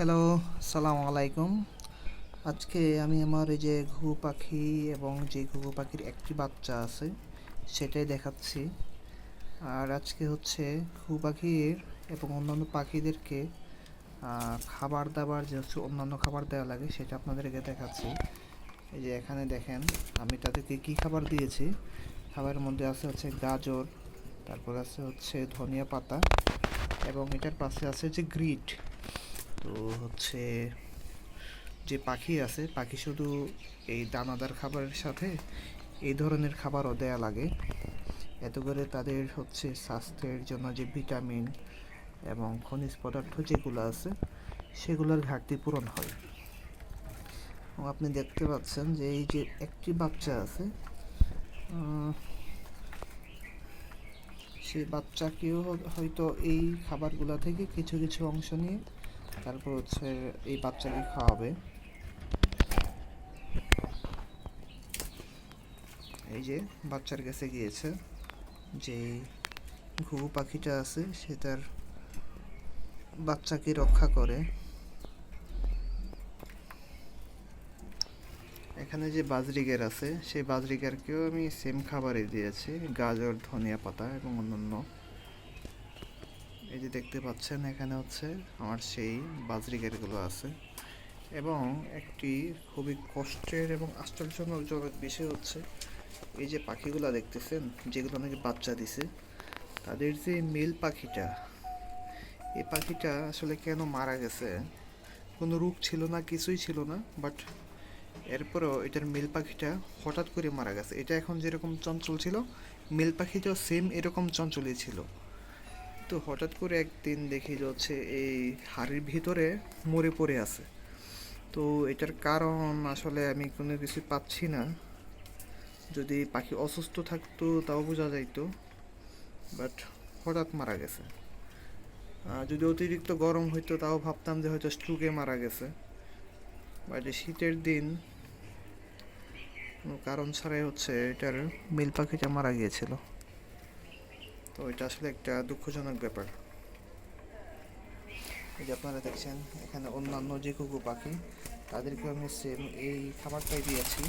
Hello, আসসালামু আলাইকুম। আজকে আমি আমার এই যে ঘুঘু পাখি এবং যে ঘুঘু পাখির একটি বাচ্চা আছে সেটাই দেখাচ্ছি। আর আজকে হচ্ছে ঘুঘু পাখির এবং অন্যান্য পাখিদেরকে খাবার দাবার যে হচ্ছে অন্যান্য খাবার দেওয়া লাগে সেটা আপনাদেরকে দেখাচ্ছি। এই যে এখানে দেখেন আমি তাদেরকে কি খাবার দিয়েছি। খাবারের মধ্যে আছে হচ্ছে গাজর, তারপর আছে হচ্ছে ধনিয়া পাতা এবং এটার পাশে আছে যে গ্রিট। তো হচ্ছে যে পাখি আছে পাখি শুধু এই দানাদার খাবারের সাথে এই ধরনের খাবারও দেয়া লাগে, এতে করে তাদের হচ্ছে স্বাস্থ্যের জন্য যে ভিটামিন এবং খনিজ পদার্থ যেগুলো আছে সেগুলোর ঘাটতি পূরণ হয়। এবং আপনি দেখতে পাচ্ছেন যে এই যে একটি বাচ্চা আছে, সেই বাচ্চাকেও হয়তো এই খাবারগুলো থেকে কিছু কিছু অংশ নিয়ে তারপর হচ্ছে এই বাচ্চাকে খাওয়াবে। এই যে বাচ্চার কাছে গিয়েছে, যে ঘুঘু পাখিটা আছে সে তার বাচ্চাকে রক্ষা করে। এখানে যে বাজরিগের আছে সেই বাজরিগারকেও আমি সেম খাবারই দিয়েছি, গাজর, ধনিয়া পাতা এবং অন্যান্য। এই যে দেখতে পাচ্ছেন এখানে হচ্ছে আমার সেই বাজরিগারগুলো আছে। এবং একটি খুবই কষ্টের এবং আশ্চর্যজনক বিষয় হচ্ছে এই যে পাখিগুলো দেখতেছেন যেগুলো নাকি বাচ্চা দিছে, তাদের যে মেল পাখিটা, এই পাখিটা আসলে কেন মারা গেছে, কোনো রোগ ছিল না, কিছুই ছিল না, বাট এরপরেও এটার মেল পাখিটা হঠাৎ করে মারা গেছে। এটা এখন যেরকম চঞ্চল ছিল, মেল পাখিটাও সেম এরকম চঞ্চলই ছিল। তো হঠাৎ করে একদিন দেখি যে হচ্ছে এই হাড়ির ভিতরে মরে পড়ে আছে। তো এটার কারণ আসলে আমি কোনো কিছু পাচ্ছি না। যদি পাখি অসুস্থ থাকতো তাও বোঝা যাইতো, বাট হঠাৎ মারা গেছে। যদি অতিরিক্ত গরম হইতো তাও ভাবতাম যে হয়তো স্ট্রোকে মারা গেছে, বাট শীতের দিন কোনো কারণ ছাড়াই হচ্ছে এটার মেল পাখিটা মারা গিয়েছিল। তো এটা আসলে একটা দুঃখজনক ব্যাপার। এই যে আপনারা দেখছেন এখানে অন্যান্য যে ঘুঘু পাখি তাদেরকে আমি সেম এই খাবারটাই দিয়েছি,